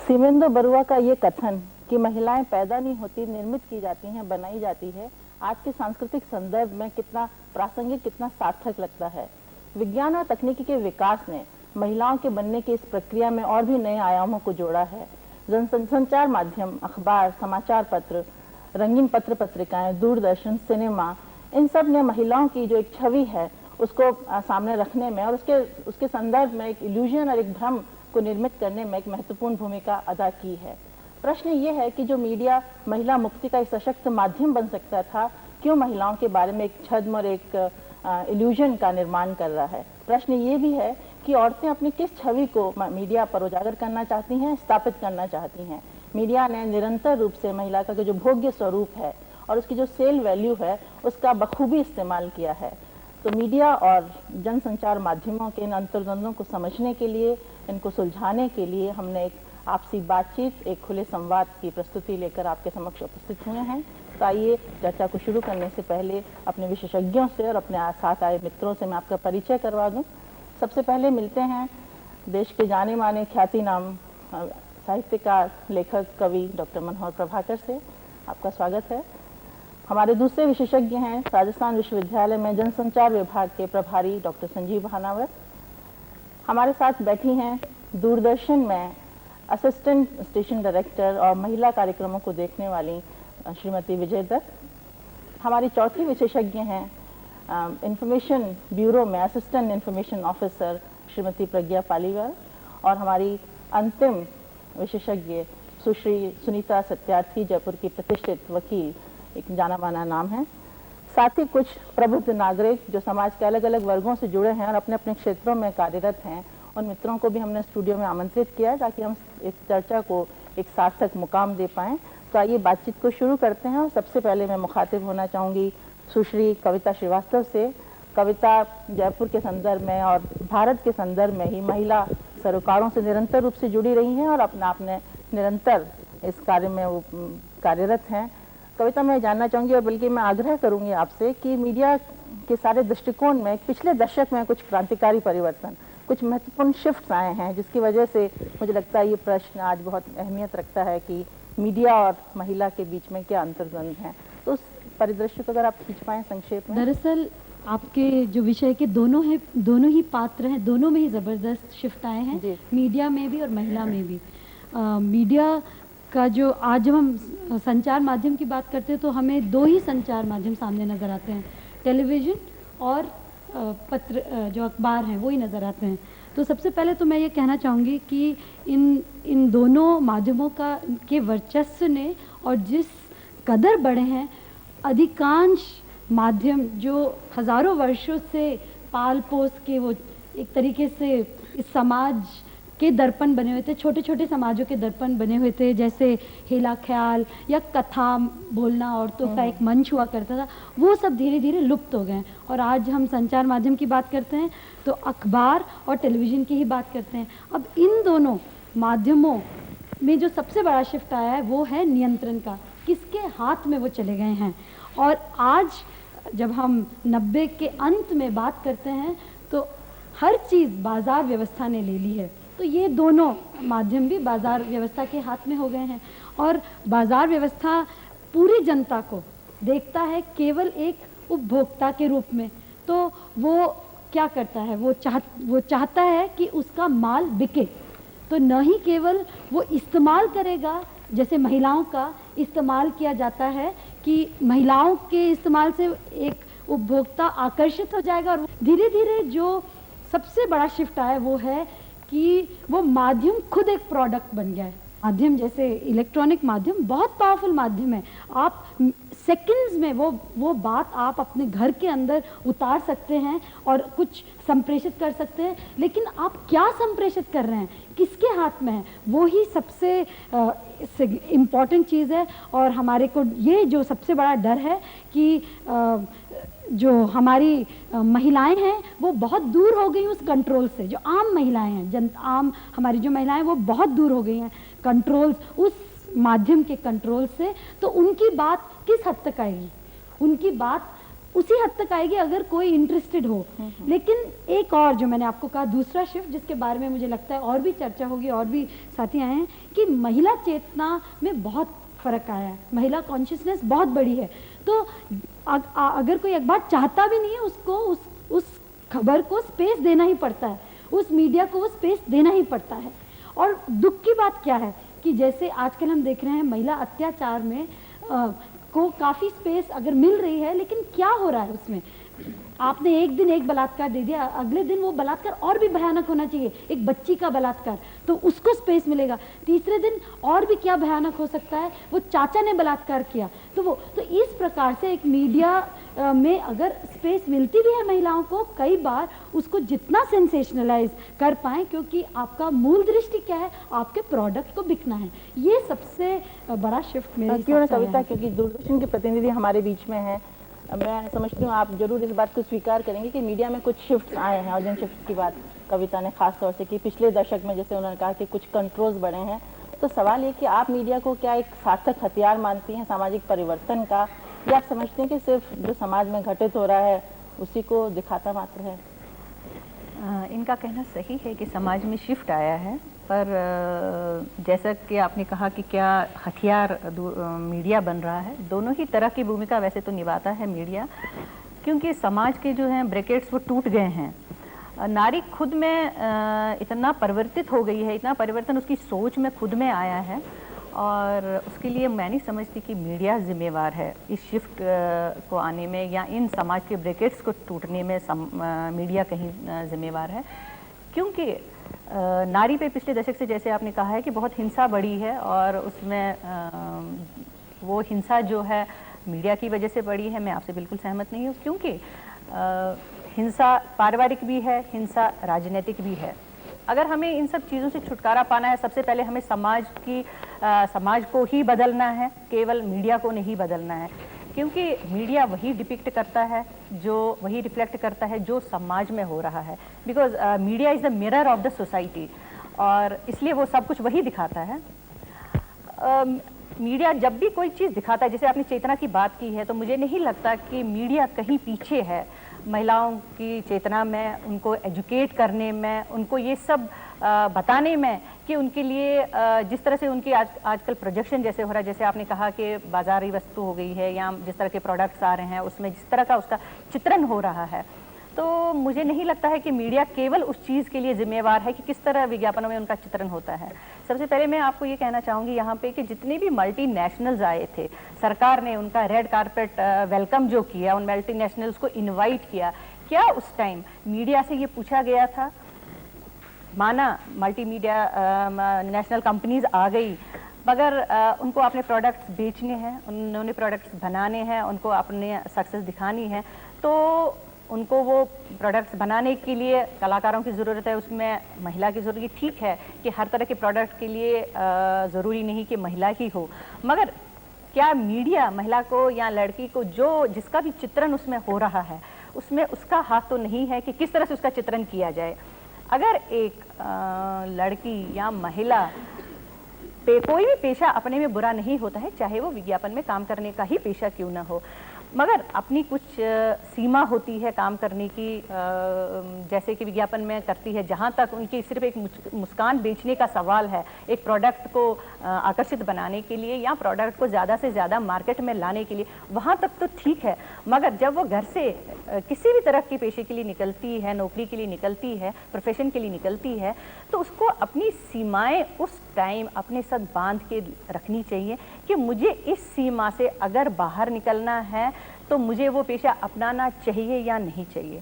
शिवेंद्र बरुआ का ये कथन कि महिलाएं पैदा नहीं होती, निर्मित की जाती हैं, बनाई जाती है, आज के सांस्कृतिक संदर्भ में कितना प्रासंगिक, कितना सार्थक लगता है। विज्ञान और तकनीकी के विकास ने महिलाओं के बनने की इस प्रक्रिया में और भी नए आयामों को जोड़ा है। जनसंचार माध्यम, अखबार, समाचार पत्र, रंगीन पत्र पत्रिकाएं, दूरदर्शन, सिनेमा, इन सब ने महिलाओं की जो एक छवि है उसको सामने रखने में और उसके संदर्भ में एक इल्यूजन और एक भ्रम को निर्मित करने में एक महत्वपूर्ण भूमिका अदा की है। प्रश्न ये है कि जो मीडिया महिला मुक्ति का एक सशक्त माध्यम बन सकता था, क्यों महिलाओं के बारे में एक छद्म और एक इल्यूजन का निर्माण कर रहा है। प्रश्न ये भी है कि औरतें अपनी किस छवि को मीडिया पर उजागर करना चाहती हैं, स्थापित करना चाहती हैं। मीडिया ने निरंतर रूप से महिला का जो भोग्य स्वरूप है और उसकी जो सेल वैल्यू है उसका बखूबी इस्तेमाल किया है। तो मीडिया और जनसंचार माध्यमों के इन अंतर्द्वंदों को समझने के लिए, इनको सुलझाने के लिए हमने एक आपसी बातचीत, एक खुले संवाद की प्रस्तुति लेकर आपके समक्ष उपस्थित हुए हैं। तो आइए चर्चा को शुरू करने से पहले अपने विशेषज्ञों से और अपने साथ आए मित्रों से मैं आपका परिचय करवा दूं। सबसे पहले मिलते हैं देश के जाने माने ख्याति नाम साहित्यकार, लेखक, कवि डॉक्टर मनोहर प्रभाकर से। आपका स्वागत है। हमारे दूसरे विशेषज्ञ हैं राजस्थान विश्वविद्यालय में जनसंचार विभाग के प्रभारी डॉक्टर संजीव भानावर। हमारे साथ बैठी हैं दूरदर्शन में असिस्टेंट स्टेशन डायरेक्टर और महिला कार्यक्रमों को देखने वाली श्रीमती विजय दत्त। हमारी चौथी विशेषज्ञ हैं इंफॉर्मेशन ब्यूरो में assistant information officer Shrimati Pragya Paliwal. और हमारी अंतिम विशेषज्ञ सुश्री सुनीता सत्यार्थी, जयपुर की प्रतिष्ठित वकील, एक जाना माना नाम है। साथ ही कुछ प्रबुद्ध नागरिक जो समाज के अलग अलग वर्गों से जुड़े हैं और अपने अपने क्षेत्रों में कार्यरत हैं, उन मित्रों को भी हमने स्टूडियो में आमंत्रित किया है ताकि हम इस चर्चा को एक सार्थक मुकाम दे पाएं। तो आइए बातचीत को शुरू करते हैं और सबसे पहले मैं मुखातिब होना चाहूँगी सुश्री कविता श्रीवास्तव से। कविता जयपुर के संदर्भ में और भारत के संदर्भ में ही महिला सरोकारों से निरंतर रूप से जुड़ी रही हैं और अपने आप ने निरंतर इस कार्य में वो कार्यरत हैं। कविता, मैं जानना चाहूँगी और बल्कि मैं आग्रह करूँगी आपसे कि मीडिया के सारे दृष्टिकोण में पिछले दशक में कुछ क्रांतिकारी परिवर्तन, कुछ महत्वपूर्ण शिफ्ट्स आए हैं जिसकी वजह से मुझे लगता है ये प्रश्न आज बहुत अहमियत रखता है कि मीडिया और महिला के बीच में क्या अंतर्द्वंद हैं। तो उस परिदृश्य को अगर आप खींच पाएं संक्षेप में। दरअसल आपके जो विषय के दोनों ही पात्र हैं, दोनों में ही ज़बरदस्त शिफ्ट आए हैं, मीडिया में भी और महिला में भी। मीडिया का जो आज जब हम संचार माध्यम की बात करते हैं तो हमें दो ही संचार माध्यम सामने नज़र आते हैं, टेलीविज़न और पत्र, जो अखबार हैं वो ही नज़र आते हैं। तो सबसे पहले तो मैं ये कहना चाहूँगी कि इन दोनों माध्यमों के वर्चस्व ने और जिस कदर बढ़े हैं, अधिकांश माध्यम जो हज़ारों वर्षों से पाल पोस के वो एक तरीके से इस समाज के दर्पण बने हुए थे, छोटे छोटे समाजों के दर्पण बने हुए थे, जैसे हेला ख्याल या कथा बोलना औरतों का एक मंच हुआ करता था, वो सब धीरे धीरे लुप्त हो गए। और आज हम संचार माध्यम की बात करते हैं तो अखबार और टेलीविज़न की ही बात करते हैं। अब इन दोनों माध्यमों में जो सबसे बड़ा शिफ्ट आया है वो है नियंत्रण का, किसके हाथ में वो चले गए हैं। और आज जब हम 90 के अंत में बात करते हैं तो हर चीज़ बाज़ार व्यवस्था ने ले ली है। तो ये दोनों माध्यम भी बाज़ार व्यवस्था के हाथ में हो गए हैं और बाज़ार व्यवस्था पूरी जनता को देखता है केवल एक उपभोक्ता के रूप में। तो वो क्या करता है, वो चाहता है कि उसका माल बिके। तो न ही केवल वो इस्तेमाल करेगा, जैसे महिलाओं का इस्तेमाल किया जाता है कि महिलाओं के इस्तेमाल से एक उपभोक्ता आकर्षित हो जाएगा। और धीरे धीरे जो सबसे बड़ा शिफ्ट आया वो है कि वो माध्यम खुद एक प्रोडक्ट बन गया है। माध्यम जैसे इलेक्ट्रॉनिक माध्यम बहुत पावरफुल माध्यम है। आप सेकंड्स में वो बात आप अपने घर के अंदर उतार सकते हैं और कुछ संप्रेषित कर सकते हैं, लेकिन आप क्या संप्रेषित कर रहे हैं, किसके हाथ में है, वो ही सबसे इम्पॉर्टेंट चीज़ है। और हमारे को ये जो सबसे बड़ा डर है कि जो हमारी महिलाएं हैं वो बहुत दूर हो गई उस कंट्रोल से। जो आम महिलाएं हैं, आम हमारी जो महिलाएं वो बहुत दूर हो गई हैं कंट्रोल्स, उस माध्यम के कंट्रोल से। तो उनकी बात किस हद तक आएगी, उनकी बात उसी हद तक आएगी अगर कोई इंटरेस्टेड हो। लेकिन एक और जो मैंने आपको कहा दूसरा शिफ्ट जिसके बारे में मुझे लगता है और भी चर्चा होगी, और भी साथी आए हैं, कि महिला चेतना में बहुत फर्क आया है, महिला कॉन्शियसनेस बहुत बड़ी है। तो अगर कोई अखबार चाहता भी नहीं है, उसको उस खबर को स्पेस देना ही पड़ता है, उस मीडिया को वो स्पेस देना ही पड़ता है। और दुख की बात क्या है कि जैसे आजकल हम देख रहे हैं महिला अत्याचार में को काफ़ी स्पेस अगर मिल रही है, लेकिन क्या हो रहा है उसमें, आपने एक दिन एक बलात्कार दे दिया, अगले दिन वो बलात्कार और भी भयानक होना चाहिए, एक बच्ची का बलात्कार, तो उसको स्पेस मिलेगा। तीसरे दिन और भी क्या भयानक हो सकता है, वो चाचा ने बलात्कार किया, तो इस प्रकार से एक मीडिया में अगर स्पेस मिलती भी है महिलाओं को, कई बार उसको जितना सेंसेशनलाइज कर पाएं, क्योंकि आपका मूल दृष्टि क्या है, आपके प्रोडक्ट को बिकना है। ये सबसे बड़ा शिफ्ट मेरे क्यों ना कविता, क्योंकि दूरदर्शन के प्रतिनिधि हमारे बीच में है, मैं समझती हूँ आप जरूर इस बात को स्वीकार करेंगे कि मीडिया में कुछ शिफ्ट्स आए हैं, और जिन शिफ्ट्स की बात कविता ने खास तौर से की पिछले दशक में, जैसे उन्होंने कहा कि कुछ कंट्रोल्स बढ़े हैं। तो सवाल ये कि आप मीडिया को क्या एक सार्थक हथियार मानती हैं सामाजिक परिवर्तन का, या आप समझते हैं कि सिर्फ जो समाज में घटित हो रहा है उसी को दिखाता मात्र है? इनका कहना सही है कि समाज में शिफ्ट आया है, पर जैसा कि आपने कहा कि क्या हथियार मीडिया बन रहा है, दोनों ही तरह की भूमिका वैसे तो निभाता है मीडिया, क्योंकि समाज के जो हैं ब्रैकेट्स वो टूट गए हैं। नारी खुद में इतना परिवर्तित हो गई है, इतना परिवर्तन उसकी सोच में खुद में आया है, और उसके लिए मैं नहीं समझती कि मीडिया जिम्मेवार है इस शिफ्ट को आने में, या इन समाज के ब्रैकेट्स को टूटने में मीडिया कहीं जिम्मेवार है। क्योंकि नारी पे पिछले दशक से, जैसे आपने कहा है, कि बहुत हिंसा बढ़ी है, और उसमें वो हिंसा जो है मीडिया की वजह से बढ़ी है। मैं आपसे बिल्कुल सहमत नहीं हूँ, क्योंकि हिंसा पारिवारिक भी है, हिंसा राजनीतिक भी है। अगर हमें इन सब चीज़ों से छुटकारा पाना है, सबसे पहले हमें समाज को ही बदलना है, केवल मीडिया को नहीं बदलना है, क्योंकि मीडिया वही डिपिक्ट करता है, वही रिफ्लेक्ट करता है जो समाज में हो रहा है। Because media is the mirror of the society, और इसलिए वो सब कुछ वही दिखाता है। मीडिया जब भी कोई चीज़ दिखाता है, जैसे आपने चेतना की बात की है, तो मुझे नहीं लगता कि मीडिया कहीं पीछे है महिलाओं की चेतना में, उनको एजुकेट करने में, उनको ये सब बताने में कि उनके लिए जिस तरह से उनकी आजकल प्रोजेक्शन जैसे हो रहा है, जैसे आपने कहा कि बाजारी वस्तु हो गई है, या जिस तरह के प्रोडक्ट्स आ रहे हैं उसमें जिस तरह का उसका चित्रण हो रहा है, तो मुझे नहीं लगता है कि मीडिया केवल उस चीज़ के लिए जिम्मेवार है कि किस तरह विज्ञापनों में उनका चित्रण होता है। सबसे पहले मैं आपको ये कहना चाहूँगी यहाँ पे कि जितने भी मल्टीनेशनल्स आए थे, सरकार ने उनका रेड कारपेट वेलकम जो किया, उन मल्टीनेशनल्स को इनवाइट किया, क्या उस टाइम मीडिया से ये पूछा गया था? माना मल्टीमीडिया नेशनल कंपनीज आ गई, मगर उनको अपने प्रोडक्ट्स बेचने हैं, उन्होंने प्रोडक्ट्स बनाने हैं, उनको अपने सक्सेस दिखानी है, तो उनको वो प्रोडक्ट्स बनाने के लिए कलाकारों की ज़रूरत है, उसमें महिला की ज़रूरत है। ठीक है कि हर तरह के प्रोडक्ट के लिए ज़रूरी नहीं कि महिला ही हो, मगर क्या मीडिया महिला को या लड़की को जिसका भी चित्रण उसमें हो रहा है, उसमें उसका हाथ तो नहीं है कि किस तरह से उसका चित्रण किया जाए। अगर एक लड़की या महिला कोई भी पेशा अपने में बुरा नहीं होता है, चाहे वो विज्ञापन में काम करने का ही पेशा क्यों ना हो, मगर अपनी कुछ सीमा होती है काम करने की, जैसे कि विज्ञापन में करती है, जहाँ तक उनकी सिर्फ एक मुस्कान बेचने का सवाल है, एक प्रोडक्ट को आकर्षित बनाने के लिए या प्रोडक्ट को ज़्यादा से ज़्यादा मार्केट में लाने के लिए, वहाँ तक तो ठीक है। मगर जब वो घर से किसी भी तरह के पेशे के लिए निकलती है, नौकरी के लिए निकलती है, प्रोफेशन के लिए निकलती है, तो उसको अपनी सीमाएँ उस टाइम अपने साथ बांध के रखनी चाहिए कि मुझे इस सीमा से अगर बाहर निकलना है तो मुझे वो पेशा अपनाना चाहिए या नहीं चाहिए।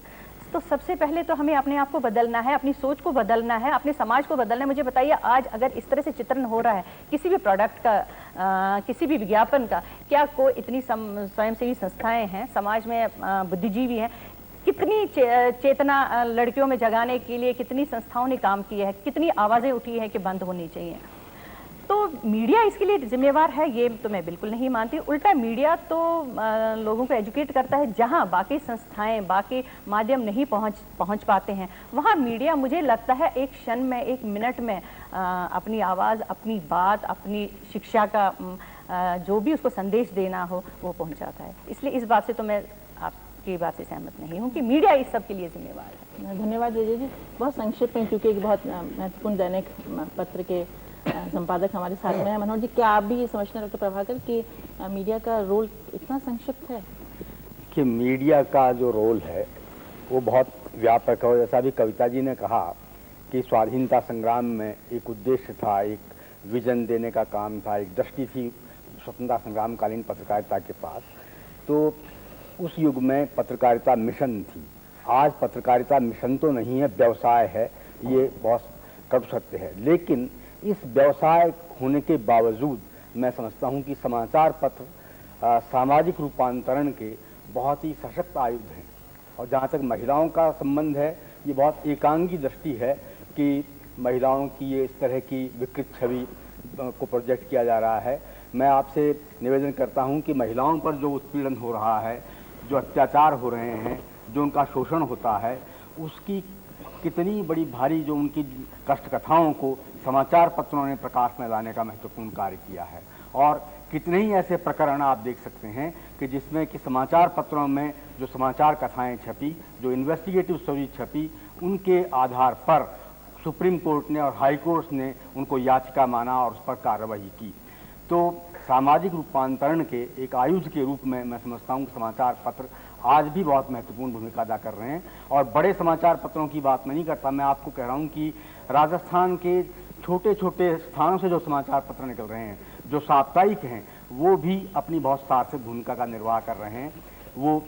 तो सबसे पहले तो हमें अपने आप को बदलना है, अपनी सोच को बदलना है, अपने समाज को बदलना है। मुझे बताइए, आज अगर इस तरह से चित्रण हो रहा है किसी भी प्रोडक्ट का, किसी भी विज्ञापन का, क्या कोई इतनी स्वयंसेवी संस्थाएं हैं, समाज में बुद्धिजीवी हैं, कितनी चेतना लड़कियों में जगाने के लिए कितनी संस्थाओं ने काम किया है, कितनी आवाज़ें उठी हैं कि बंद होनी चाहिए। तो मीडिया इसके लिए जिम्मेवार है, ये तो मैं बिल्कुल नहीं मानती। उल्टा मीडिया तो लोगों को एजुकेट करता है, जहां बाकी संस्थाएं, बाकी माध्यम नहीं पहुंच पाते हैं, वहां मीडिया मुझे लगता है एक क्षण में, एक मिनट में अपनी आवाज़, अपनी बात, अपनी शिक्षा का जो भी उसको संदेश देना हो वो पहुंचाता है। इसलिए इस बात से तो मैं आपकी बात से सहमत नहीं हूँ कि मीडिया इस सब के लिए जिम्मेवार है। धन्यवाद विजय जी। बहुत संक्षिप्त में, क्योंकि एक बहुत महत्वपूर्ण दैनिक पत्र के संपादक हमारे साथ में है। मनोहर जी, क्या आप भी ये समझते हैं डॉक्टर प्रभाकर कि मीडिया का रोल इतना संक्षिप्त है? कि मीडिया का जो रोल है वो बहुत व्यापक है। और जैसा भी कविता जी ने कहा कि स्वाधीनता संग्राम में एक उद्देश्य था, एक विजन देने का काम था, एक दृष्टि थी स्वतंत्रता संग्राम कालीन पत्रकारिता के पास, तो उस युग में पत्रकारिता मिशन थी। आज पत्रकारिता मिशन तो नहीं है, व्यवसाय है, ये बहुत कटु सत्य है। लेकिन इस व्यवसाय होने के बावजूद मैं समझता हूँ कि समाचार पत्र सामाजिक रूपांतरण के बहुत ही सशक्त आयुध हैं। और जहाँ तक महिलाओं का संबंध है, ये बहुत एकांगी दृष्टि है कि महिलाओं की ये इस तरह की विकृत छवि को प्रोजेक्ट किया जा रहा है। मैं आपसे निवेदन करता हूँ कि महिलाओं पर जो उत्पीड़न हो रहा है, जो अत्याचार हो रहे हैं, जो उनका शोषण होता है, उसकी कितनी बड़ी भारी जो उनकी कष्ट कथाओं को समाचार पत्रों ने प्रकाश में लाने का महत्वपूर्ण कार्य किया है। और कितने ही ऐसे प्रकरण आप देख सकते हैं कि जिसमें कि समाचार पत्रों में जो समाचार कथाएं छपी, जो इन्वेस्टिगेटिव स्टोरी छपी, उनके आधार पर सुप्रीम कोर्ट ने और हाई कोर्ट ने उनको याचिका माना और उस पर कार्रवाई की। तो सामाजिक रूपांतरण के एक आयुध के रूप में मैं समझता हूँ कि समाचार पत्र आज भी बहुत महत्वपूर्ण भूमिका अदा कर रहे हैं। और बड़े समाचार पत्रों की बात मैं नहीं करता, मैं आपको कह रहा हूँ कि राजस्थान के छोटे छोटे स्थानों से जो समाचार पत्र निकल रहे हैं, जो साप्ताहिक हैं, वो भी अपनी बहुत सार्थक भूमिका का निर्वाह कर रहे हैं। वो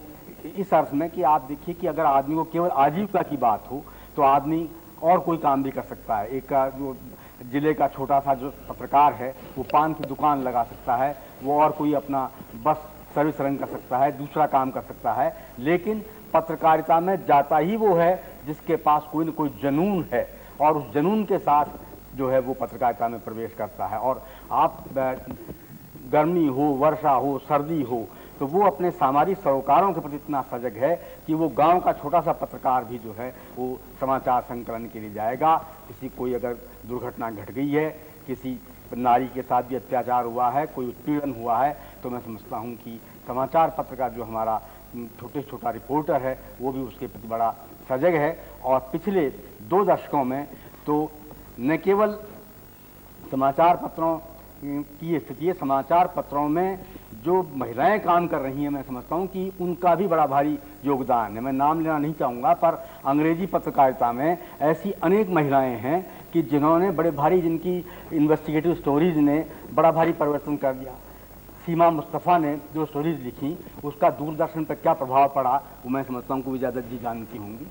इस अर्थ में कि आप देखिए कि अगर आदमी को केवल आजीविका की बात हो तो आदमी और कोई काम भी कर सकता है। एक जो जिले का छोटा सा जो पत्रकार है वो पान की दुकान लगा सकता है, वो और कोई अपना बस सर्विस रन कर सकता है, दूसरा काम कर सकता है। लेकिन पत्रकारिता में जाता ही वो है जिसके पास कोई न कोई जुनून है, और उस जुनून के साथ जो है वो पत्रकारिता में प्रवेश करता है। और आप गर्मी हो, वर्षा हो, सर्दी हो, तो वो अपने सामाजिक सरोकारों के प्रति इतना सजग है कि वो गांव का छोटा सा पत्रकार भी जो है वो समाचार संकलन के लिए जाएगा। किसी कोई अगर दुर्घटना घट गई है, किसी नारी के साथ भी अत्याचार हुआ है, कोई उत्पीड़न हुआ है, तो मैं समझता हूँ कि समाचार पत्र का जो हमारा छोटा रिपोर्टर है वो भी उसके प्रति बड़ा सजग है। और पिछले 2 दशकों में तो न केवल समाचार पत्रों की स्थिति है, समाचार पत्रों में जो महिलाएं काम कर रही हैं, मैं समझता हूं कि उनका भी बड़ा भारी योगदान है। मैं नाम लेना नहीं चाहूँगा, पर अंग्रेजी पत्रकारिता में ऐसी अनेक महिलाएं हैं कि जिन्होंने बड़े भारी, जिनकी इन्वेस्टिगेटिव स्टोरीज ने बड़ा भारी परिवर्तन कर दिया। सीमा मुस्तफ़ा ने जो स्टोरीज लिखी, उसका दूरदर्शन पर क्या प्रभाव पड़ा, वो मैं समझता हूँ कि विजय जी जानती होंगी।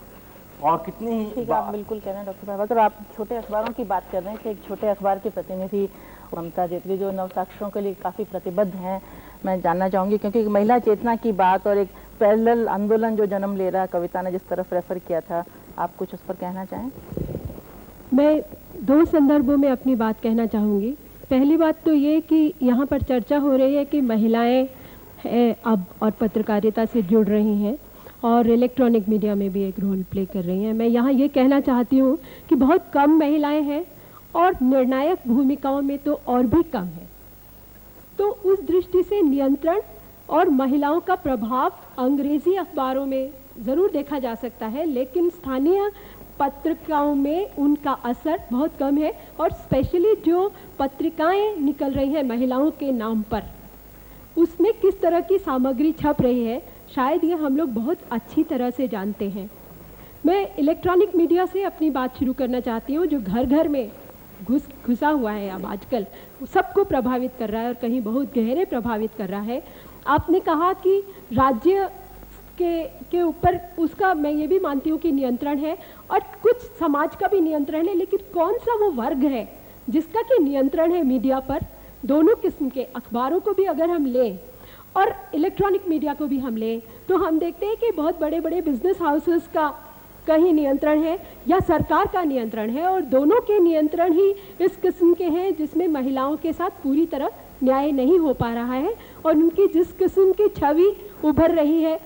और कितनी ही ठीक है, आप बिल्कुल कह रहे हैं डॉक्टर प्रभाकर। आप छोटे अखबारों की बात कर रहे हैं कि एक छोटे अखबार के प्रतिनिधि ममता जेटली जो नवसाक्षरों के लिए काफ़ी प्रतिबद्ध हैं, मैं जानना चाहूँगी, क्योंकि महिला चेतना की बात और एक पैरेलल आंदोलन जो जन्म ले रहा, कविता ने जिस तरफ रेफर किया था, आप कुछ उस पर कहना चाहें? मैं 2 संदर्भों में अपनी बात कहना चाहूँगी। पहली बात तो ये कि यहाँ पर चर्चा हो रही है कि महिलाएं अब और पत्रकारिता से जुड़ रही हैं और इलेक्ट्रॉनिक मीडिया में भी एक रोल प्ले कर रही हैं। मैं यहाँ ये कहना चाहती हूँ कि बहुत कम महिलाएं हैं और निर्णायक भूमिकाओं में तो और भी कम है। तो उस दृष्टि से नियंत्रण और महिलाओं का प्रभाव अंग्रेजी अखबारों में ज़रूर देखा जा सकता है, लेकिन स्थानीय पत्रिकाओं में उनका असर बहुत कम है। और स्पेशली जो पत्रिकाएं निकल रही हैं महिलाओं के नाम पर, उसमें किस तरह की सामग्री छप रही है, शायद ये हम लोग बहुत अच्छी तरह से जानते हैं। मैं इलेक्ट्रॉनिक मीडिया से अपनी बात शुरू करना चाहती हूँ, जो घर घर में घुसा हुआ है अब आजकल, सबको प्रभावित कर रहा है और कहीं बहुत गहरे प्रभावित कर रहा है। आपने कहा कि राज्य के ऊपर उसका, मैं ये भी मानती हूँ कि नियंत्रण है और कुछ समाज का भी नियंत्रण है, लेकिन कौन सा वो वर्ग है जिसका कि नियंत्रण है मीडिया पर? दोनों किस्म के अखबारों को भी अगर हम लें और इलेक्ट्रॉनिक मीडिया को भी हम लें, तो हम देखते हैं कि बहुत बड़े बड़े बिजनेस हाउसेस का कहीं नियंत्रण है या सरकार का नियंत्रण है, और दोनों के नियंत्रण ही इस किस्म के हैं जिसमें महिलाओं के साथ पूरी तरह न्याय नहीं हो पा रहा है और उनकी जिस किस्म की छवि उभर रही है।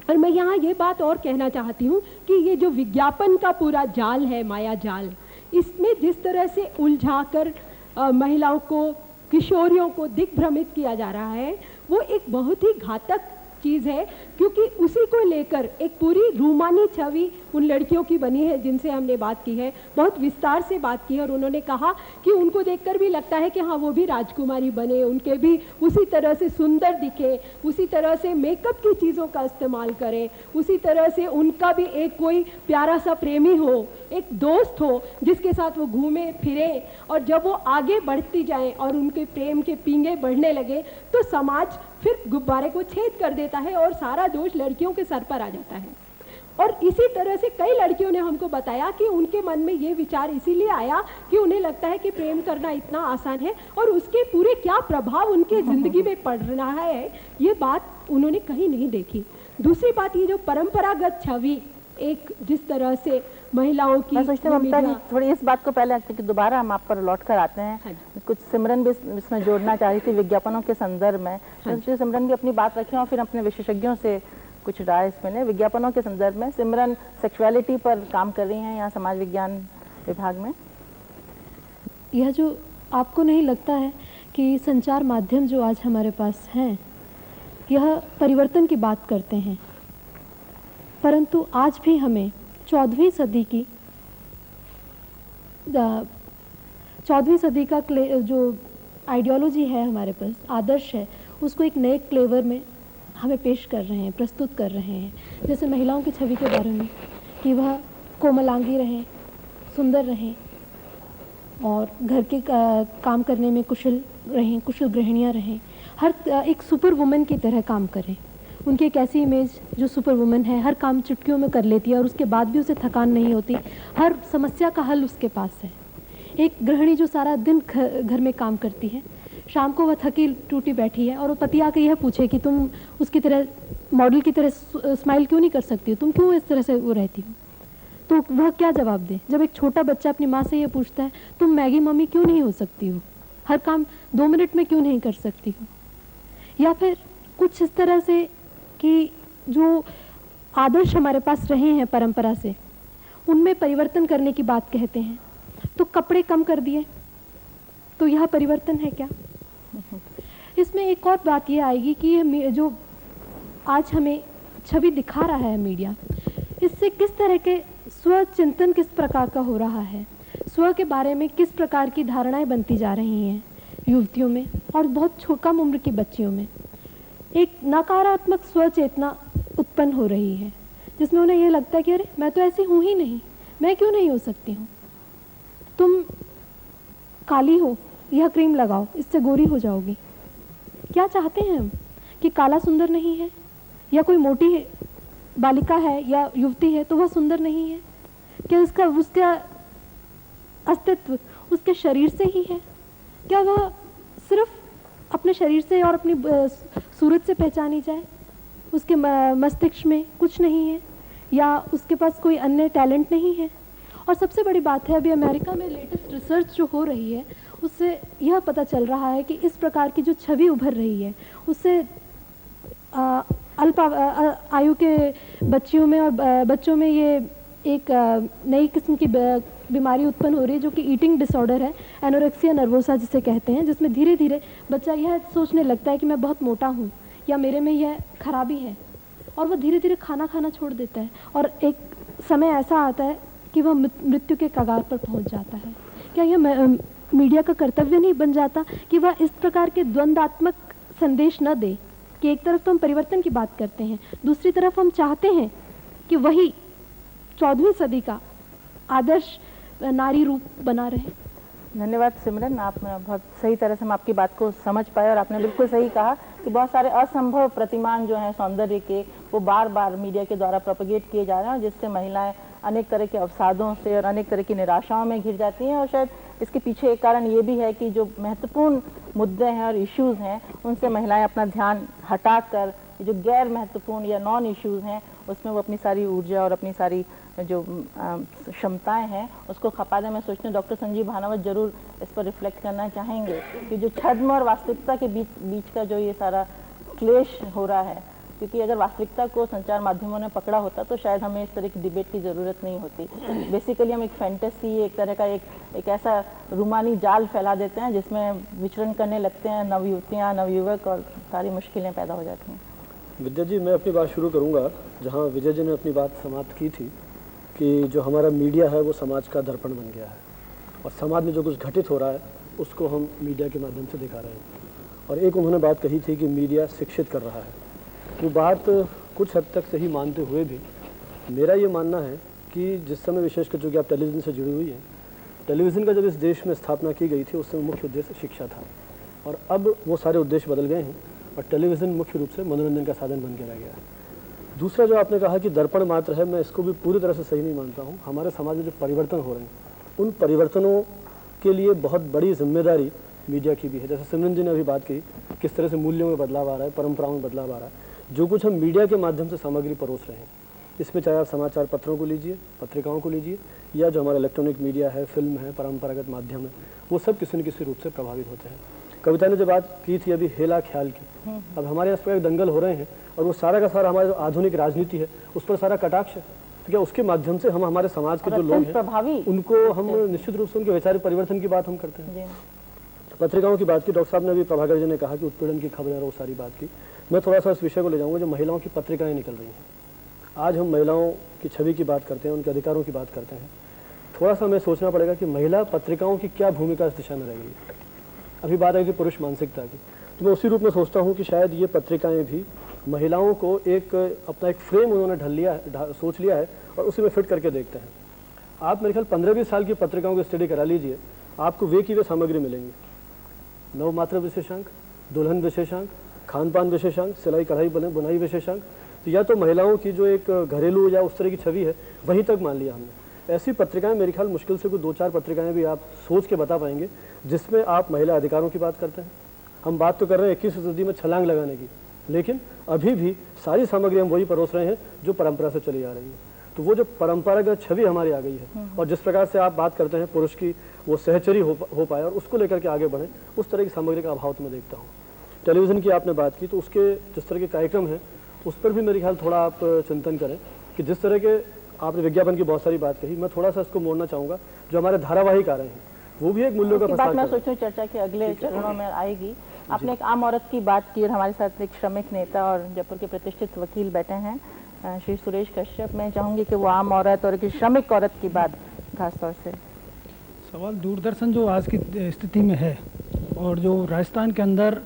और मैं यहाँ ये बात और कहना चाहती हूँ कि ये जो विज्ञापन का पूरा जाल है, माया जाल, इसमें जिस तरह से उलझाकर महिलाओं को, किशोरियों को दिग्भ्रमित किया जा रहा है, वो एक बहुत ही घातक चीज़ है, क्योंकि उसी को लेकर एक पूरी रूमानी छवि उन लड़कियों की बनी है जिनसे हमने बात की है, बहुत विस्तार से बात की है। और उन्होंने कहा कि उनको देखकर भी लगता है कि हाँ वो भी राजकुमारी बने, उनके भी उसी तरह से सुंदर दिखे, उसी तरह से मेकअप की चीज़ों का इस्तेमाल करें, उसी तरह से उनका भी एक कोई प्यारा सा प्रेमी हो, एक दोस्त हो जिसके साथ वो घूमे फिरे। और जब वो आगे बढ़ती जाएं और उनके प्रेम के पींगे बढ़ने लगे तो समाज फिर गुब्बारे को छेद कर देता है और सारा दोष लड़कियों के सर पर आ जाता है। और इसी तरह से कई लड़कियों ने हमको बताया कि उनके मन में ये विचार इसीलिए आया कि उन्हें लगता है कि प्रेम करना इतना आसान है और उसके पूरे क्या प्रभाव उनके जिंदगी में पड़ रहा है, ये बात उन्होंने कहीं नहीं देखी। दूसरी बात, ये जो परंपरागत छवि एक जिस तरह से महिलाओं की, मैं सोचती हूँ ममता जी थोड़ी इस बात को पहले कि दोबारा हम आप पर लौट कर आते हैं। कुछ सिमरन भी इसमें जोड़ना चाह रही थी विज्ञापनों के संदर्भ में। सिमरन भी अपनी बात रखें और फिर अपने विशेषज्ञों से कुछ राय इसमें लें। विज्ञापनों के संदर्भ में सिमरन सेक्सुअलिटी पर काम कर रही हैं यहाँ समाज विज्ञान विभाग में। यह जो आपको नहीं लगता है कि संचार माध्यम जो आज हमारे पास हैं यह परिवर्तन की बात करते हैं, परंतु आज भी हमें 14वीं सदी का जो आइडियोलॉजी है हमारे पास, आदर्श है, उसको एक नए फ्लेवर में हमें पेश कर रहे हैं, प्रस्तुत कर रहे हैं। जैसे महिलाओं की छवि के बारे में कि वह कोमलांगी रहें, सुंदर रहें और घर के काम करने में कुशल रहें, कुशल गृहिणियाँ रहें, हर एक सुपर वुमन की तरह काम करें। उनकी एक ऐसी इमेज जो सुपर वुमन है, हर काम चुटकियों में कर लेती है और उसके बाद भी उसे थकान नहीं होती, हर समस्या का हल उसके पास है। एक गृहिणी जो सारा दिन घर में काम करती है, शाम को वह थकी टूटी बैठी है और वो पति आकर यह पूछे कि तुम उसकी तरह मॉडल की तरह स्माइल क्यों नहीं कर सकती हो, तुम क्यों इस तरह से वो रहती हो, तो वह क्या जवाब दे। जब एक छोटा बच्चा अपनी माँ से ये पूछता है तुम मैगी मम्मी क्यों नहीं हो सकती हो, हर काम 2 मिनट में क्यों नहीं कर सकती हो, या फिर कुछ इस तरह से कि जो आदर्श हमारे पास रहे हैं परंपरा से उनमें परिवर्तन करने की बात कहते हैं। तो कपड़े कम कर दिए तो यह परिवर्तन है क्या? इसमें एक और बात ये आएगी कि ये जो आज हमें छवि दिखा रहा है मीडिया, इससे किस तरह के स्वचिंतन किस प्रकार का हो रहा है, स्व के बारे में किस प्रकार की धारणाएं बनती जा रही हैं युवतियों में और बहुत कम उम्र की बच्चियों में। एक नकारात्मक स्वचेतना उत्पन्न हो रही है जिसमें उन्हें यह लगता है कि अरे मैं तो ऐसी हूँ ही नहीं, मैं क्यों नहीं हो सकती हूँ, तुम काली हो, यह क्रीम लगाओ, इससे गोरी हो जाओगी। क्या चाहते हैं हम कि काला सुंदर नहीं है, या कोई मोटी बालिका है या युवती है तो वह सुंदर नहीं है? क्या उसका अस्तित्व उसके शरीर से ही है? क्या वह सिर्फ अपने शरीर से और अपनी सूरत से पहचानी जाए, उसके मस्तिष्क में कुछ नहीं है या उसके पास कोई अन्य टैलेंट नहीं है? और सबसे बड़ी बात है, अभी अमेरिका में लेटेस्ट रिसर्च जो हो रही है उससे यह पता चल रहा है कि इस प्रकार की जो छवि उभर रही है उससे अल्प आयु के बच्चियों में और बच्चों में ये एक नई किस्म की बीमारी उत्पन्न हो रही है जो कि ईटिंग डिसऑर्डर है, एनोरेक्सिया नर्वोसा जिसे कहते हैं, जिसमें धीरे धीरे बच्चा यह सोचने लगता है कि मैं बहुत मोटा हूँ या मेरे में यह खराबी है और वह धीरे धीरे खाना खाना छोड़ देता है और एक समय ऐसा आता है कि वह मृत्यु के कगार पर पहुँच जाता है। क्या यह मीडिया का कर्तव्य नहीं बन जाता कि वह इस प्रकार के द्वंद्वात्मक संदेश न दे कि एक तरफ तो हम परिवर्तन की बात करते हैं, दूसरी तरफ हम चाहते हैं कि वही 14वीं सदी का आदर्श नारी रूप बना रहे। धन्यवाद सिमरन, आपने बहुत सही तरह से हम आपकी बात को समझ पाए और आपने बिल्कुल सही कहा कि बहुत सारे असंभव प्रतिमान जो हैं सौंदर्य के वो बार बार मीडिया के द्वारा प्रोपगेट किए जा रहे हैं, जिससे महिलाएं अनेक तरह के अवसादों से और अनेक तरह की निराशाओं में घिर जाती हैं। और शायद इसके पीछे एक कारण ये भी है कि जो महत्वपूर्ण मुद्दे हैं और इश्यूज हैं उनसे महिलाएं अपना ध्यान हटाकर जो गैर महत्वपूर्ण या नॉन इश्यूज हैं उसमें वो अपनी सारी ऊर्जा और अपनी सारी जो क्षमताएं हैं उसको खपाने में सोचते हैं। डॉक्टर संजीव भानावत जरूर इस पर रिफ्लेक्ट करना चाहेंगे कि जो छद्म और वास्तविकता के बीच का जो ये सारा क्लेश हो रहा है, क्योंकि अगर वास्तविकता को संचार माध्यमों ने पकड़ा होता तो शायद हमें इस तरह की डिबेट की ज़रूरत नहीं होती। बेसिकली हम एक फैंटेसी, एक तरह का एक ऐसा रूमानी जाल फैला देते हैं जिसमें विचरण करने लगते हैं नवयुवतियाँ, नवयुवक और सारी मुश्किलें पैदा हो जाती हैं। विद्या जी, मैं अपनी बात शुरू करूंगा जहां विजय जी ने अपनी बात समाप्त की थी कि जो हमारा मीडिया है वो समाज का दर्पण बन गया है और समाज में जो कुछ घटित हो रहा है उसको हम मीडिया के माध्यम से दिखा रहे हैं। और एक उन्होंने बात कही थी कि मीडिया शिक्षित कर रहा है। वो बात कुछ हद तक सही मानते हुए भी मेरा ये मानना है कि जिस समय विशेषकर जो कि आप टेलीविज़न से जुड़ी हुई हैं, टेलीविज़न का जब इस देश में स्थापना की गई थी उस समय मुख्य उद्देश्य शिक्षा था और अब वो सारे उद्देश्य बदल गए हैं और टेलीविज़न मुख्य रूप से मनोरंजन का साधन बन के रह गया है। दूसरा जो आपने कहा कि दर्पण मात्र है, मैं इसको भी पूरी तरह से सही नहीं मानता हूँ। हमारे समाज में जो परिवर्तन हो रहे हैं उन परिवर्तनों के लिए बहुत बड़ी जिम्मेदारी मीडिया की भी है। जैसे सिमरन जी ने अभी बात की किस तरह से मूल्यों में बदलाव आ रहा है, परंपराओं में बदलाव आ रहा है। जो कुछ हम मीडिया के माध्यम से सामग्री परोस रहे हैं, इसमें चाहे आप समाचार पत्रों को लीजिए, पत्रिकाओं को लीजिए, या जो हमारा इलेक्ट्रॉनिक मीडिया है, फिल्म है, परंपरागत माध्यम है, वो सब किसी न किसी रूप से प्रभावित होते हैं। कविता ने जो बात की थी अभी हेला ख्याल की, अब हमारे आस पास दंगल हो रहे हैं और वो सारा का सारा हमारा जो आधुनिक राजनीति है उस पर सारा कटाक्ष है। तो क्या उसके माध्यम से हम हमारे समाज के जो लोग हैं उनको हम निश्चित रूप से उनके वैचारिक परिवर्तन की बात हम करते हैं। पत्रिकाओं की बात की, डॉक्टर साहब ने अभी प्रभाकर जी ने कहा कि उत्पीड़न की खबरें और वो सारी बात की। मैं थोड़ा सा इस विषय को ले जाऊँगा जो महिलाओं की पत्रिकाएँ निकल रही हैं। आज हम महिलाओं की छवि की बात करते हैं, उनके अधिकारों की बात करते हैं। थोड़ा सा हमें सोचना पड़ेगा कि महिला पत्रिकाओं की क्या भूमिका इस दिशा में रह गई है। अभी बात आई थी पुरुष मानसिकता की, तो मैं उसी रूप में सोचता हूँ कि शायद ये पत्रिकाएं भी महिलाओं को एक अपना एक फ्रेम उन्होंने सोच लिया है और उसी में फिट करके देखते हैं। आप मेरे ख्याल 15-20 साल की पत्रिकाओं की स्टडी करा लीजिए, आपको वे की वे सामग्री मिलेंगी। नवमात्र विशेषांक, दुल्हन विशेषांक, खान पान विशेषांक, सिलाई कढ़ाई बुनाई विशेषांक। तो या तो महिलाओं की जो एक घरेलू या उस तरह की छवि है वहीं तक मान लिया हमने। ऐसी पत्रिकाएं मेरे ख्याल मुश्किल से कोई 2-4 पत्रिकाएं भी आप सोच के बता पाएंगे जिसमें आप महिला अधिकारों की बात करते हैं। हम बात तो कर रहे हैं 21वीं सदी में छलांग लगाने की, लेकिन अभी भी सारी सामग्री हम वही परोस रहे हैं जो परंपरा से चली आ रही है। तो वो जो परंपरागत छवि हमारी आ गई है और जिस प्रकार से आप बात करते हैं पुरुष की वो सहचरी हो पाए और उसको लेकर के आगे बढ़े, उस तरह की सामग्री का अभाव तो मैं देखता हूँ। टेलीविज़न की आपने बात की, तो उसके जिस तरह के कार्यक्रम हैं उस पर भी मेरे ख्याल थोड़ा आप चिंतन करें कि जिस तरह के आपने विज्ञापन की बहुत सारी बात कही, मैं थोड़ा सा इसको मोड़ना चाहूँगा। जो हमारे धारावाहिक आ रहे हैं वो भी एक मूल्यों का प्रसार मैं सोचती हूँ चर्चा के अगले चरणों में आएगी। आपने एक आम औरत की बात की और हमारे साथ एक श्रमिक नेता और जयपुर के प्रतिष्ठित वकील बैठे हैं, श्री सुरेश कश्यप। मैं चाहूँगी कि वो आम औरत और एक श्रमिक औरत की बात खासतौर से। सवाल दूरदर्शन जो आज की स्थिति में है और जो राजस्थान के अंदर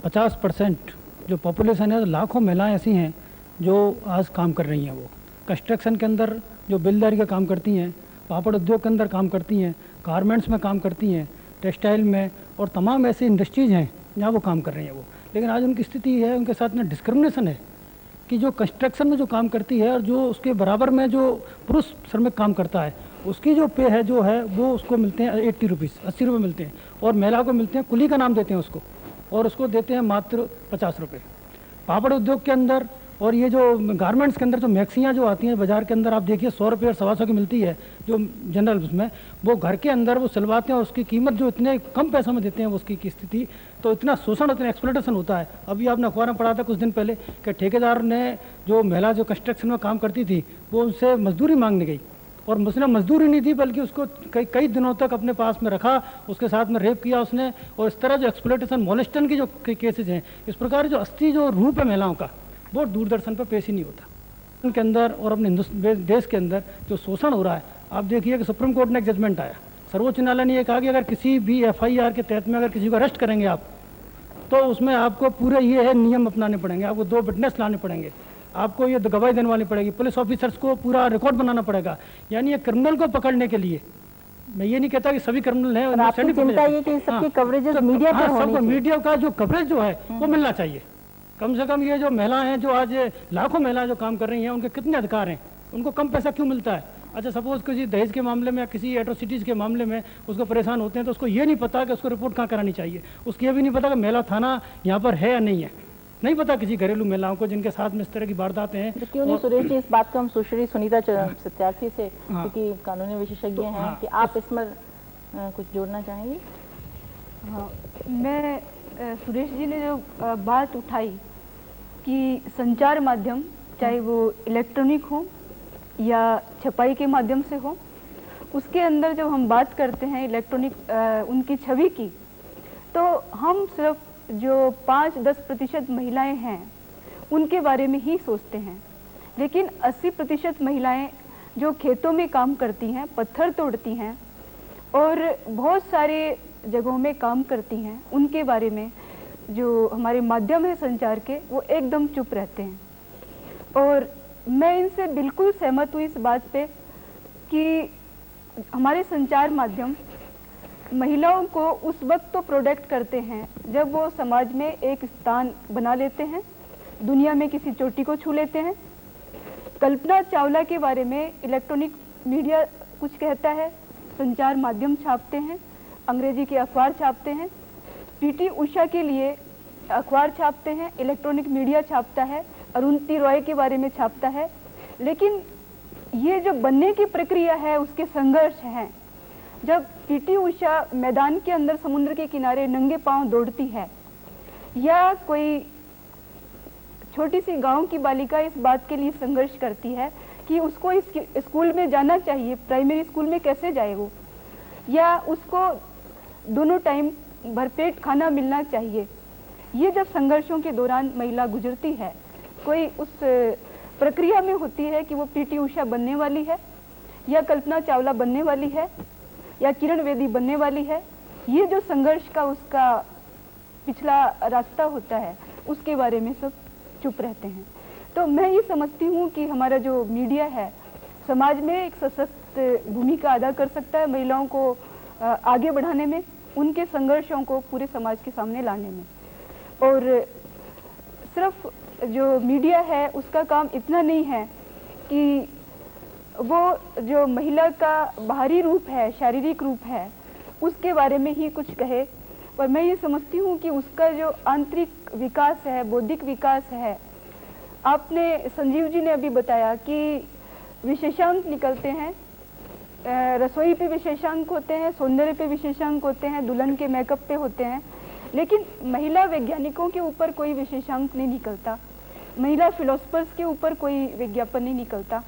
50% जो पॉपुलेशन है, लाखों महिलाएं ऐसी हैं जो आज काम कर रही हैं। वो कंस्ट्रक्शन के अंदर जो बिल्डर का काम करती हैं, पापड़ उद्योग के अंदर काम करती हैं, गारमेंट्स में काम करती हैं, टेक्सटाइल में, और तमाम ऐसी इंडस्ट्रीज़ हैं जहाँ वो काम कर रही हैं वो। लेकिन आज उनकी स्थिति है, उनके साथ में डिस्क्रिमिनेशन है कि जो कंस्ट्रक्शन में जो काम करती है और जो उसके बराबर में जो पुरुष श्रमिक काम करता है उसकी जो पे है जो है वो उसको मिलते हैं 80 रुपीज़, 80 रुपये मिलते हैं, और महिला को मिलते हैं, कुली का नाम देते हैं उसको, और उसको देते हैं मात्र 50 रुपये। पापड़ उद्योग के अंदर और ये जो गारमेंट्स के अंदर जो मैक्सियाँ जो आती हैं बाज़ार के अंदर, आप देखिए 100 रुपये और 125 की मिलती है जो जनरल उसमें, वो घर के अंदर वो सिलवाते हैं और उसकी कीमत जो इतने कम पैसों में देते हैं उसकी स्थिति, तो इतना शोषण, इतना एक्सप्लॉइटेशन होता है। अभी आपने अखबार में पढ़ा था कुछ दिन पहले कि ठेकेदार ने जो महिला जो कंस्ट्रक्शन में काम करती थी वो उनसे मजदूरी मांगने गई और उसने मजदूरी नहीं दी बल्कि उसको कई दिनों तक अपने पास में रखा, उसके साथ में रेप किया उसने, और इस तरह जो एक्सप्लॉइटेशन, मोलेस्टन की जो केसेज हैं, इस प्रकार जो असली जो रूप है महिलाओं का वो दूरदर्शन पर पेश ही नहीं होता। उनके अंदर और अपने देश के अंदर जो शोषण हो रहा है, आप देखिए कि सुप्रीम कोर्ट ने एक जजमेंट आया, सर्वोच्च न्यायालय ने यह कहा कि अगर किसी भी FIR के तहत में अगर किसी को अरेस्ट करेंगे आप, तो उसमें आपको पूरे ये है नियम अपनाने पड़ेंगे, आपको 2 विटनेस लाने पड़ेंगे, आपको ये गवाही दिलवानी पड़ेगी, पुलिस ऑफिसर्स को पूरा रिकॉर्ड बनाना पड़ेगा। यानी ये क्रिमिनल को पकड़ने के लिए, मैं ये नहीं कहता कि सभी क्रिमिनल हैं, मीडिया का जो कवरेज जो है वो मिलना चाहिए। कम से कम ये जो महिलाएं हैं, जो आज लाखों महिलाएं जो काम कर रही हैं, उनके कितने अधिकार हैं, उनको कम पैसा क्यों मिलता है? अच्छा, सपोज किसी दहेज के मामले में या किसी एट्रोसिटीज़ के मामले में उसको परेशान होते हैं तो उसको ये नहीं पता कि उसको रिपोर्ट कहाँ करानी चाहिए, उसको ये भी नहीं पता कि महिला थाना यहाँ पर है या नहीं है, नहीं पता किसी घरेलू महिलाओं को जिनके साथ में इस तरह की वारदातें हैं। तो क्यों नहीं सुरेश जी, इस बात को हम सुश्री सुनीता सत्यार्थी से, क्योंकि कानूनी विशेषज्ञ हैं, कि आप इसमें कुछ जोड़ना चाहेंगे? मैं सुरेश जी ने जो बात उठाई कि संचार माध्यम, चाहे वो इलेक्ट्रॉनिक हो या छपाई के माध्यम से हो, उसके अंदर जब हम बात करते हैं इलेक्ट्रॉनिक उनकी छवि की, तो हम सिर्फ जो 5-10% महिलाएं हैं उनके बारे में ही सोचते हैं। लेकिन 80% महिलाएं जो खेतों में काम करती हैं, पत्थर तोड़ती हैं और बहुत सारे जगहों में काम करती हैं, उनके बारे में जो हमारे माध्यम है संचार के, वो एकदम चुप रहते हैं। और मैं इनसे बिल्कुल सहमत हूँ इस बात पे कि हमारे संचार माध्यम महिलाओं को उस वक्त तो प्रोटेक्ट करते हैं जब वो समाज में एक स्थान बना लेते हैं, दुनिया में किसी चोटी को छू लेते हैं। कल्पना चावला के बारे में इलेक्ट्रॉनिक मीडिया कुछ कहता है, संचार माध्यम छापते हैं, अंग्रेजी के अखबार छापते हैं। पीटी उषा के लिए अखबार छापते हैं, इलेक्ट्रॉनिक मीडिया छापता है, अरुंधति रॉय के बारे में छापता है। लेकिन ये जो बनने की प्रक्रिया है, उसके संघर्ष हैं। जब पीटी उषा मैदान के अंदर समुद्र के किनारे नंगे पांव दौड़ती है, या कोई छोटी सी गांव की बालिका इस बात के लिए संघर्ष करती है कि उसको इस स्कूल में जाना चाहिए, प्राइमरी स्कूल में कैसे जाए वो, या उसको दोनों टाइम भरपेट खाना मिलना चाहिए। ये जब संघर्षों के दौरान महिला गुजरती है, कोई उस प्रक्रिया में होती है कि वो पीटी उषा बनने वाली है, या कल्पना चावला बनने वाली है, या किरण बेदी बनने वाली है, ये जो संघर्ष का उसका पिछला रास्ता होता है, उसके बारे में सब चुप रहते हैं। तो मैं ये समझती हूँ कि हमारा जो मीडिया है समाज में एक सशक्त भूमिका अदा कर सकता है, महिलाओं को आगे बढ़ाने में, उनके संघर्षों को पूरे समाज के सामने लाने में। और सिर्फ जो मीडिया है उसका काम इतना नहीं है कि वो जो महिला का बाहरी रूप है, शारीरिक रूप है, उसके बारे में ही कुछ कहे, पर मैं ये समझती हूँ कि उसका जो आंतरिक विकास है, बौद्धिक विकास है। आपने, संजीव जी ने अभी बताया कि विशेषांक निकलते हैं, रसोई पे विशेषांक होते हैं, सौंदर्य पे विशेषांक होते हैं, दुल्हन के मेकअप पे होते हैं, लेकिन महिला वैज्ञानिकों के ऊपर कोई विशेषांक नहीं निकलता, महिला फिलोसफर्स के ऊपर कोई विज्ञापन नहीं निकलता,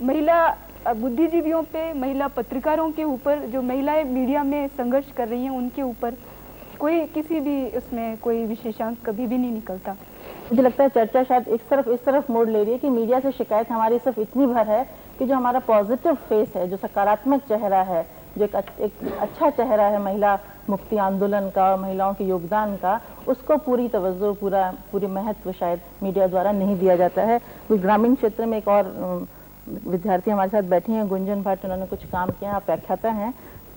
महिला बुद्धिजीवियों पे, महिला पत्रकारों के ऊपर, जो महिलाएं मीडिया में संघर्ष कर रही हैं उनके ऊपर कोई किसी भी उसमें कोई विशेषांक कभी भी नहीं निकलता। मुझे लगता है चर्चा शायद इस तरफ मोड़ ले रही है कि मीडिया से शिकायत हमारी सिर्फ इतनी भर है कि जो हमारा पॉजिटिव फेस है, जो सकारात्मक चेहरा है, जो एक अच्छा चेहरा है महिला मुक्ति आंदोलन का, महिलाओं के योगदान का, उसको पूरी तवज्जो, पूरी महत्व शायद मीडिया द्वारा नहीं दिया जाता है। ग्रामीण क्षेत्र में एक और विद्यार्थी हमारे साथ बैठी हैं, गुंजन भट्ट, उन्होंने कुछ काम किया, आप व्याख्याता हैं।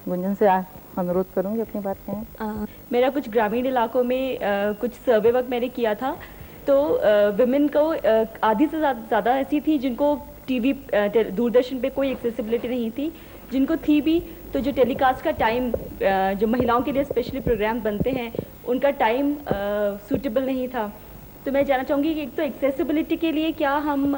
गुंजन से अनुरोध करूंगी अपनी बात कहें। मेरा कुछ ग्रामीण इलाकों में कुछ सर्वे वर्क मैंने किया था, तो विमेन को आधी से ज़्यादा ऐसी थी जिनको टीवी दूरदर्शन पे कोई एक्सेसिबिलिटी नहीं थी, जिनको थी भी तो जो टेलीकास्ट का टाइम, जो महिलाओं के लिए स्पेशली प्रोग्राम बनते हैं, उनका टाइम सूटेबल नहीं था। तो मैं जानना चाहूँगी कि एक तो एक्सेसिबिलिटी के लिए क्या हम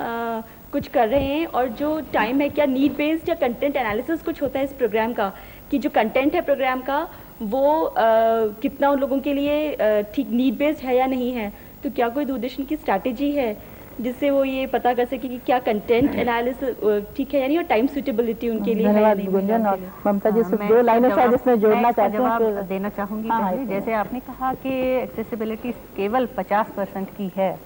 कुछ कर रहे हैं, और जो टाइम है क्या नीड बेस्ड या कंटेंट एनालिसिस कुछ होता है इस प्रोग्राम का, कि जो कंटेंट है प्रोग्राम का वो कितना उन लोगों के लिए ठीक नीड बेस्ड है या नहीं है। तो क्या कोई दूरदर्शन की स्ट्रैटेजी है जिससे वो ये पता कर सके कि क्या कंटेंट एनालिसिस ठीक है या नहीं, और टाइम सूटेबिलिटी उनके लिए है या नहीं। गुंजन और ममता जी सिर्फ दो लाइनें शायद इसमें जोड़ना चाहती हूं, जवाब देना चाहूँगी। पहले जैसे आपने कहा कि एक्सेसिबिलिटी केवल 50% की है,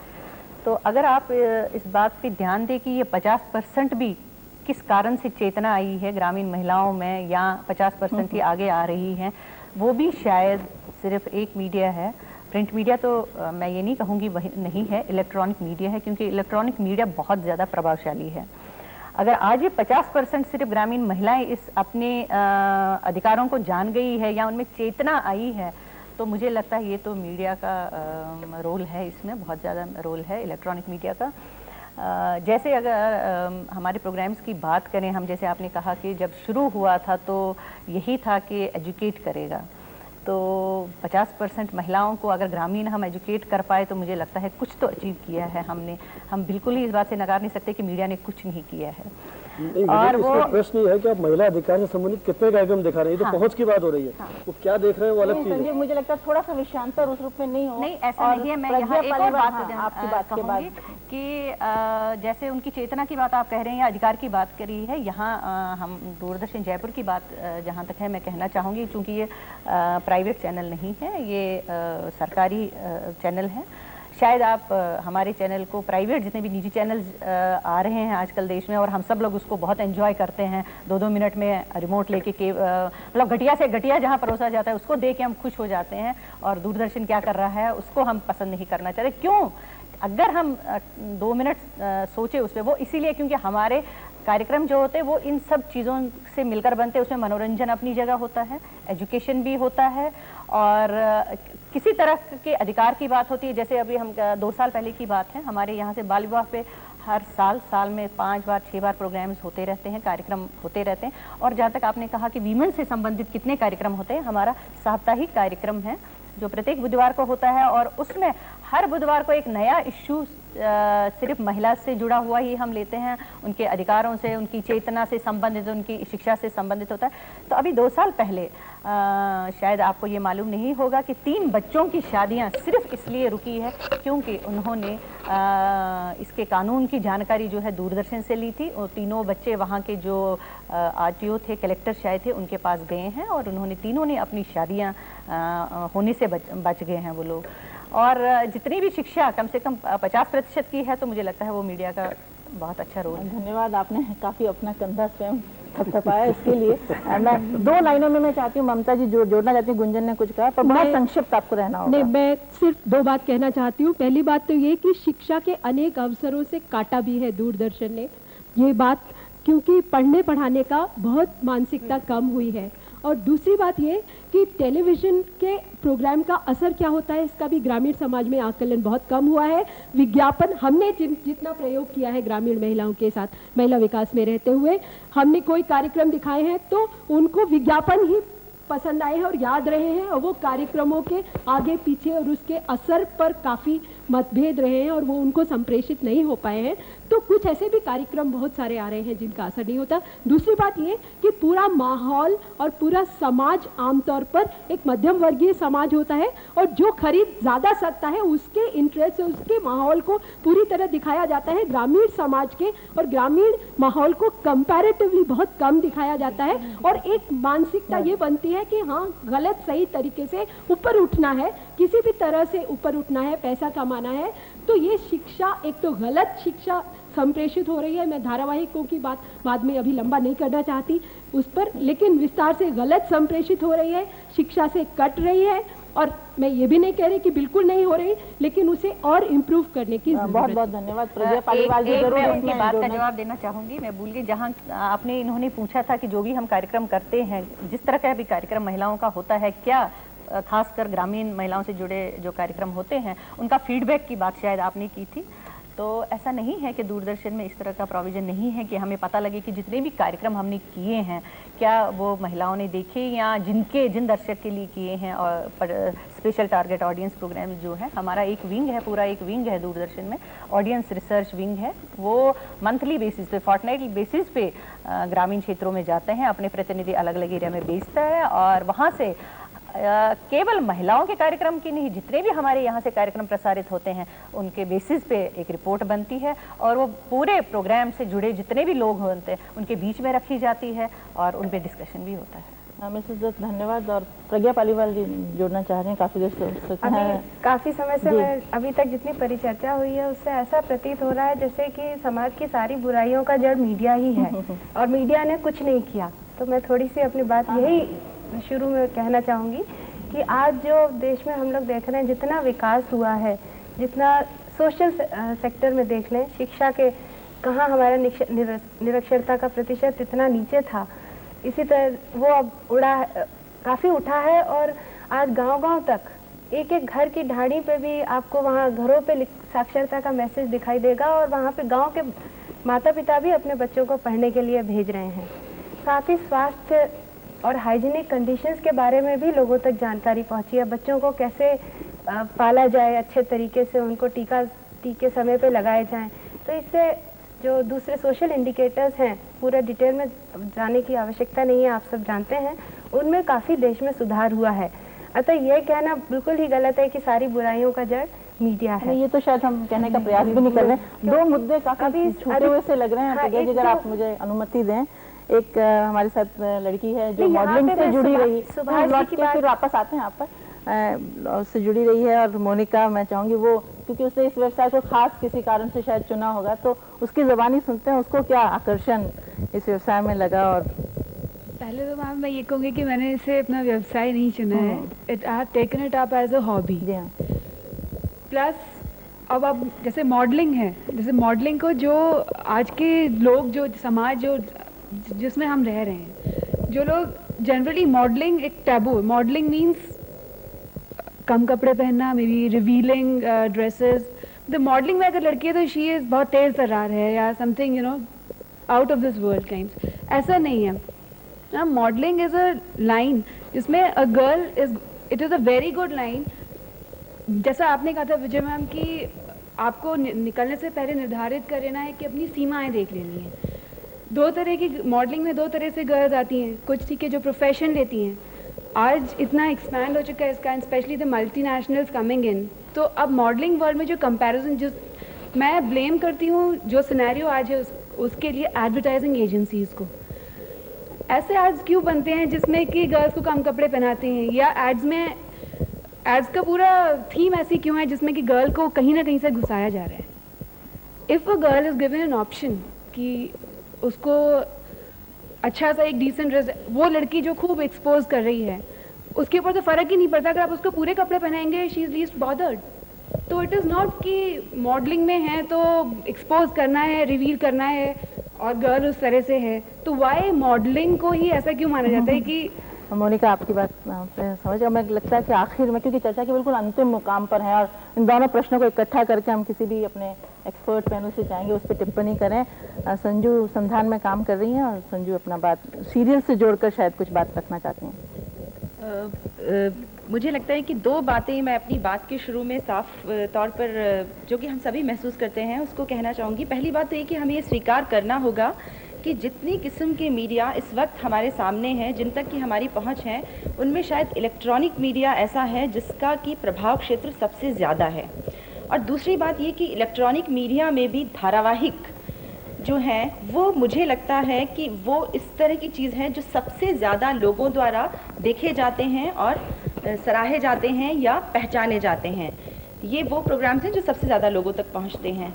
तो अगर आप इस बात पे ध्यान दें कि ये 50% भी किस कारण से चेतना आई है ग्रामीण महिलाओं में, या 50% ही आगे आ रही हैं, वो भी शायद सिर्फ एक मीडिया है। प्रिंट मीडिया तो मैं ये नहीं कहूँगी वही नहीं है, इलेक्ट्रॉनिक मीडिया है, क्योंकि इलेक्ट्रॉनिक मीडिया बहुत ज़्यादा प्रभावशाली है। अगर आज ये 50% सिर्फ ग्रामीण महिलाएं इस अपने अधिकारों को जान गई है या उनमें चेतना आई है, तो मुझे लगता है ये तो मीडिया का रोल है, इसमें बहुत ज़्यादा रोल है इलेक्ट्रॉनिक मीडिया का। जैसे अगर हमारे प्रोग्राम्स की बात करें हम, जैसे आपने कहा कि जब शुरू हुआ था तो यही था कि एजुकेट करेगा, तो 50% महिलाओं को अगर ग्रामीण हम एजुकेट कर पाए तो मुझे लगता है कुछ तो अचीव किया है हमने। हम बिल्कुल ही इस बात से नकार नहीं सकते कि मीडिया ने कुछ नहीं किया है। और वो प्रश्न ये है कि आप महिला अधिकार से संबंधित कितने कार्यक्रम दिखा रहे हैं, तो पहुंच की बात हो रही है, वो क्या देख रहे हैं वो अलग चीज है। मुझे लगता है थोड़ा सा विषयांतर उस रूप में नहीं हो। नहीं, ऐसा नहीं है। मैं यहाँ एक और बात आपकी बात के बाद कि जैसे उनकी चेतना की बात आप कह रहे हैं या अधिकार की बात करी है, यहाँ हम दूरदर्शन जयपुर की बात जहाँ तक है मैं कहना चाहूँगी, क्योंकि ये प्राइवेट चैनल नहीं है, ये सरकारी चैनल है। शायद आप हमारे चैनल को, प्राइवेट जितने भी निजी चैनल्स आ रहे हैं आजकल देश में, और हम सब लोग उसको बहुत एंजॉय करते हैं, 2-2 मिनट में रिमोट लेके मतलब घटिया से घटिया जहाँ परोसा जाता है उसको देख के हम खुश हो जाते हैं, और दूरदर्शन क्या कर रहा है उसको हम पसंद नहीं करना चाहते। क्यों? अगर हम 2 मिनट सोचे उस पर, वो इसीलिए क्योंकि हमारे कार्यक्रम जो होते हैं वो इन सब चीज़ों से मिलकर बनते हैं। उसमें मनोरंजन अपनी जगह होता है, एजुकेशन भी होता है, और किसी तरह के अधिकार की बात होती है। जैसे अभी हम 2 साल पहले की बात है, हमारे यहाँ से बाल विवाह पे हर साल में 5 बार 6 बार प्रोग्राम्स होते रहते हैं, कार्यक्रम होते रहते हैं। और जहाँ तक आपने कहा कि वीमेन से संबंधित कितने कार्यक्रम होते हैं, हमारा साप्ताहिक कार्यक्रम है जो प्रत्येक बुधवार को होता है, और उसमें हर बुधवार को एक नया इश्यू सिर्फ महिला से जुड़ा हुआ ही हम लेते हैं, उनके अधिकारों से, उनकी चेतना से संबंधित, उनकी शिक्षा से संबंधित होता है। तो अभी 2 साल पहले शायद आपको ये मालूम नहीं होगा कि 3 बच्चों की शादियां सिर्फ इसलिए रुकी है क्योंकि उन्होंने इसके कानून की जानकारी जो है दूरदर्शन से ली थी। और तीनों बच्चे वहाँ के जो आरटीओ थे, कलेक्टर शायद थे, उनके पास गए हैं, और उन्होंने तीनों ने अपनी शादियाँ होने से बच गए हैं वो लोग। और जितनी भी शिक्षा कम से कम 50% की है, तो मुझे लगता है वो मीडिया का बहुत अच्छा रोल है। धन्यवाद, आपने काफ़ी अपना कंधा स्वयं थपथपाया इसके लिए। मैं 2 लाइनों में मैं चाहती हूँ ममता जी जोड़ना चाहती हूँ, गुंजन ने कुछ कहा पर बहुत संक्षिप्त आपको रहना होगा। नहीं, मैं सिर्फ 2 बात कहना चाहती हूँ। पहली बात तो ये कि शिक्षा के अनेक अवसरों से काटा भी है दूरदर्शन ने, ये बात, क्योंकि पढ़ने पढ़ाने का बहुत मानसिकता कम हुई है। और दूसरी बात ये कि टेलीविज़न के प्रोग्राम का असर क्या होता है, इसका भी ग्रामीण समाज में आकलन बहुत कम हुआ है। विज्ञापन हमने जितना प्रयोग किया है ग्रामीण महिलाओं के साथ, महिला विकास में रहते हुए, हमने कोई कार्यक्रम दिखाए हैं तो उनको विज्ञापन ही पसंद आए हैं और याद रहे हैं, और वो कार्यक्रमों के आगे पीछे और उसके असर पर काफ़ी मतभेद रहे हैं और वो उनको संप्रेषित नहीं हो पाए हैं। तो कुछ ऐसे भी कार्यक्रम बहुत सारे आ रहे हैं जिनका असर नहीं होता। दूसरी बात ये कि पूरा माहौल और पूरा समाज आमतौर पर एक मध्यम वर्गीय समाज होता है, और जो खरीद ज़्यादा सकता है उसके इंटरेस्ट से उसके माहौल को पूरी तरह दिखाया जाता है। ग्रामीण समाज के और ग्रामीण माहौल को कंपैरेटिवली बहुत कम दिखाया जाता है, और एक मानसिकता ये बनती है कि हाँ, गलत सही तरीके से ऊपर उठना है, किसी भी तरह से ऊपर उठना है, पैसा कमाना है। तो ये शिक्षा, एक तो गलत शिक्षा संप्रेषित हो रही है। मैं धारावाहिकों की बात बाद में अभी लंबा नहीं करना चाहती उस पर, लेकिन विस्तार से गलत संप्रेषित हो रही है, शिक्षा से कट रही है। और मैं ये भी नहीं कह रही कि बिल्कुल नहीं हो रही, लेकिन उसे और इम्प्रूव करने की जरूरत है। बहुत बहुत धन्यवाद प्रज्ञा पालीवाल जी। जरूर मैं उनकी बात का जवाब देना चाहूंगी। मैं भूल गई, जहाँ आपने इन्होंने पूछा था कि जो भी हम कार्यक्रम करते हैं, जिस तरह का भी कार्यक्रम महिलाओं का होता है, क्या खासकर ग्रामीण महिलाओं से जुड़े जो कार्यक्रम होते हैं उनका फीडबैक की बात शायद आपने की थी। तो ऐसा नहीं है कि दूरदर्शन में इस तरह का प्रोविज़न नहीं है कि हमें पता लगे कि जितने भी कार्यक्रम हमने किए हैं क्या वो महिलाओं ने देखे, या जिन दर्शक के लिए किए हैं। और स्पेशल टारगेट ऑडियंस प्रोग्राम जो है, हमारा एक विंग है, पूरा एक विंग है दूरदर्शन में, ऑडियंस रिसर्च विंग है। वो मंथली बेसिस पे, फोर्टनाइटली बेसिस पे ग्रामीण क्षेत्रों में जाते हैं, अपने प्रतिनिधि अलग अलग एरिया में भेजता है, और वहाँ से केवल महिलाओं के कार्यक्रम की नहीं, जितने भी हमारे यहाँ से कार्यक्रम प्रसारित होते हैं उनके बेसिस पे एक रिपोर्ट बनती है, और वो पूरे प्रोग्राम से जुड़े जितने भी लोग होते हैं उनके बीच में रखी जाती है, और उन पे डिस्कशन भी होता है। मिसेस दत्त धन्यवाद। और प्रज्ञा पालीवाल जी जोड़ना चाह रहे हैं, काफ़ी देर से काफ़ी समय से मैं अभी तक जितनी परिचर्चा हुई है उससे ऐसा प्रतीत हो रहा है जैसे कि समाज की सारी बुराइयों का जड़ मीडिया ही है और मीडिया ने कुछ नहीं किया। तो मैं थोड़ी सी अपनी बात यही शुरू में कहना चाहूँगी कि आज जो देश में हम लोग देख रहे हैं, जितना विकास हुआ है, जितना सोशल सेक्टर में देख लें, शिक्षा के कहाँ हमारा निरक्षरता का प्रतिशत इतना नीचे था, इसी तरह वो अब काफ़ी उठा है। और आज गांव-गांव तक एक एक घर की ढाणी पे भी आपको वहाँ घरों पे साक्षरता का मैसेज दिखाई देगा, और वहाँ पे गांव के माता पिता भी अपने बच्चों को पढ़ने के लिए भेज रहे हैं। साथ ही स्वास्थ्य और हाइजीनिक कंडीशंस के बारे में भी लोगों तक जानकारी पहुंची है। बच्चों को कैसे पाला जाए अच्छे तरीके से, उनको टीके समय पे लगाए जाएं। तो इससे जो दूसरे सोशल इंडिकेटर्स हैं, पूरा डिटेल में जाने की आवश्यकता नहीं है, आप सब जानते हैं, उनमें काफ़ी देश में सुधार हुआ है। अतः ये कहना बिल्कुल ही गलत है कि सारी बुराइयों का जड़ मीडिया है। ये तो शायद हम कहने का प्रयास भी नहीं कर रहे हैं। 2 मुद्दे काफी छूटे हुए से लग रहे हैं। प्रज्ञा जी, अगर आप मुझे अनुमति दें, एक हमारे साथ लड़की है जो मॉडलिंग से जुड़ी रही, फिर वापस आते हैं आप पर। उससे जुड़ी रही है। और मोनिका, मैं चाहूँगी वो, क्योंकि उसने इस व्यवसाय को खास किसी कारण से शायद चुना होगा, तो उसकी ज़बानी सुनते हैं उसको क्या आकर्षण इस व्यवसाय में लगा। और पहले तो मैम मैं ये कहूँगी कि मैंने इसे अपना व्यवसाय नहीं चुना है, I have taken it up as a hobby. जी हाँ। प्लस अब जैसे मॉडलिंग है, जैसे मॉडलिंग को जो आज के लोग, जो समाज जो जिसमें हम रह रहे हैं, जो लोग जनरली मॉडलिंग एक टैबू, मॉडलिंग मीन्स कम कपड़े पहनना, may be revealing dresses. The modelling में अगर लड़की है तो शी इज़ बहुत तेज तर्रार है या something you know out of this world kinds, ऐसा नहीं है। मॉडलिंग इज़ अ लाइन जिसमें a girl is, it is a very good line. जैसा आपने कहा था विजय मैम कि आपको निकलने से पहले निर्धारित कर लेना है कि अपनी सीमाएं देख लेनी है। दो तरह की मॉडलिंग में दो तरह से गर्ल्स आती हैं, कुछ ठीक है जो प्रोफेशन लेती हैं। आज इतना एक्सपैंड हो चुका है इसका, specially the multinationals coming in, तो अब मॉडलिंग वर्ल्ड में जो कंपैरिजन, जो मैं ब्लेम करती हूँ जो सिनेरियो आज है उसके लिए एडवर्टाइजिंग एजेंसीज़ को। ऐसे एड्स क्यों बनते हैं जिसमें कि गर्ल्स को कम कपड़े पहनाते हैं, या एड्स में एड्स का पूरा थीम ऐसी क्यों है जिसमें कि गर्ल को कहीं ना कहीं से घुसाया जा रहा है। If a girl is given an option कि उसको अच्छा सा एक डिसेंट ड्रेस, वो लड़की जो खूब एक्सपोज कर रही है उसके ऊपर तो फ़र्क ही नहीं पड़ता अगर आप उसको पूरे कपड़े पहनाएंगे, शी इज़ लीस्ट बॉदर्ड। तो इट इज़ नॉट कि मॉडलिंग में है तो एक्सपोज करना है, रिवील करना है और गर्ल उस तरह से है, तो वाई मॉडलिंग को ही ऐसा क्यों माना जाता है कि मोनिका आपकी बात समझ, मुझे लगता है कि आखिर में, क्योंकि चर्चा के बिल्कुल अंतिम मुकाम पर है और इन दोनों प्रश्नों को इकट्ठा करके हम किसी भी अपने एक्सपर्ट पैनल से चाहेंगे उस पर टिप्पणी करें। संजू संधान में काम कर रही हैं और संजू अपना बात सीरियल से जोड़कर शायद कुछ बात रखना चाहती हैं। मुझे लगता है कि दो बातें मैं अपनी बात के शुरू में साफ तौर पर जो कि हम सभी महसूस करते हैं उसको कहना चाहूँगी। पहली बात तो ये कि हमें ये स्वीकार करना होगा कि जितनी किस्म के मीडिया इस वक्त हमारे सामने हैं, जिन तक की हमारी पहुंच है, उनमें शायद इलेक्ट्रॉनिक मीडिया ऐसा है जिसका कि प्रभाव क्षेत्र सबसे ज़्यादा है। और दूसरी बात ये कि इलेक्ट्रॉनिक मीडिया में भी धारावाहिक जो हैं वो मुझे लगता है कि वो इस तरह की चीज़ है जो सबसे ज़्यादा लोगों द्वारा देखे जाते हैं और सराहे जाते हैं या पहचाने जाते हैं। ये वो प्रोग्राम्स हैं जो सबसे ज़्यादा लोगों तक पहुंचते हैं।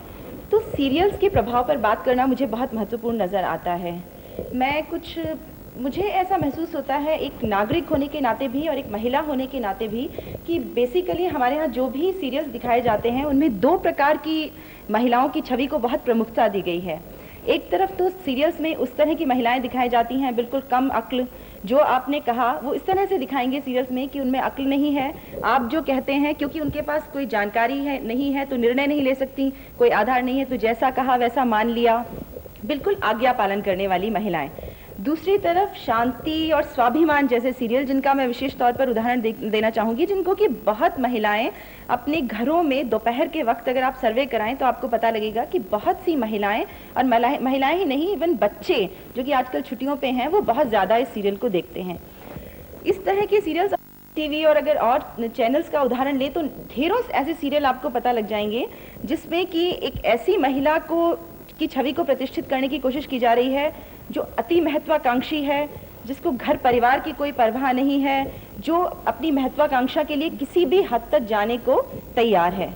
तो सीरियल्स के प्रभाव पर बात करना मुझे बहुत महत्वपूर्ण नज़र आता है। मुझे ऐसा महसूस होता है एक नागरिक होने के नाते भी और एक महिला होने के नाते भी कि बेसिकली हमारे यहाँ जो भी सीरियल्स दिखाए जाते हैं उनमें दो प्रकार की महिलाओं की छवि को बहुत प्रमुखता दी गई है। एक तरफ तो सीरियल्स में उस तरह की महिलाएं दिखाई जाती हैं बिल्कुल कम अक्ल, जो आपने कहा वो इस तरह से दिखाएंगे सीरियल्स में कि उनमें अक्ल नहीं है। आप जो कहते हैं क्योंकि उनके पास कोई जानकारी है नहीं है तो निर्णय नहीं ले सकती, कोई आधार नहीं है तो जैसा कहा वैसा मान लिया, बिल्कुल आज्ञा पालन करने वाली महिलाएं। दूसरी तरफ शांति और स्वाभिमान जैसे सीरियल, जिनका मैं विशेष तौर पर उदाहरण देना चाहूँगी, जिनको कि बहुत महिलाएं अपने घरों में दोपहर के वक्त अगर आप सर्वे कराएं तो आपको पता लगेगा कि बहुत सी महिलाएं, और महिलाएं ही नहीं इवन बच्चे जो कि आजकल छुट्टियों पे हैं वो बहुत ज़्यादा इस सीरियल को देखते हैं। इस तरह के सीरियल्स टीवी और अगर और चैनल्स का उदाहरण ले तो ढेरों ऐसे सीरियल आपको पता लग जाएंगे जिसमें कि एक ऐसी महिला की छवि को प्रतिष्ठित करने की कोशिश की जा रही है जो अति महत्वाकांक्षी है, जिसको घर परिवार की कोई परवाह नहीं है, जो अपनी महत्वाकांक्षा के लिए किसी भी हद तक जाने को तैयार है।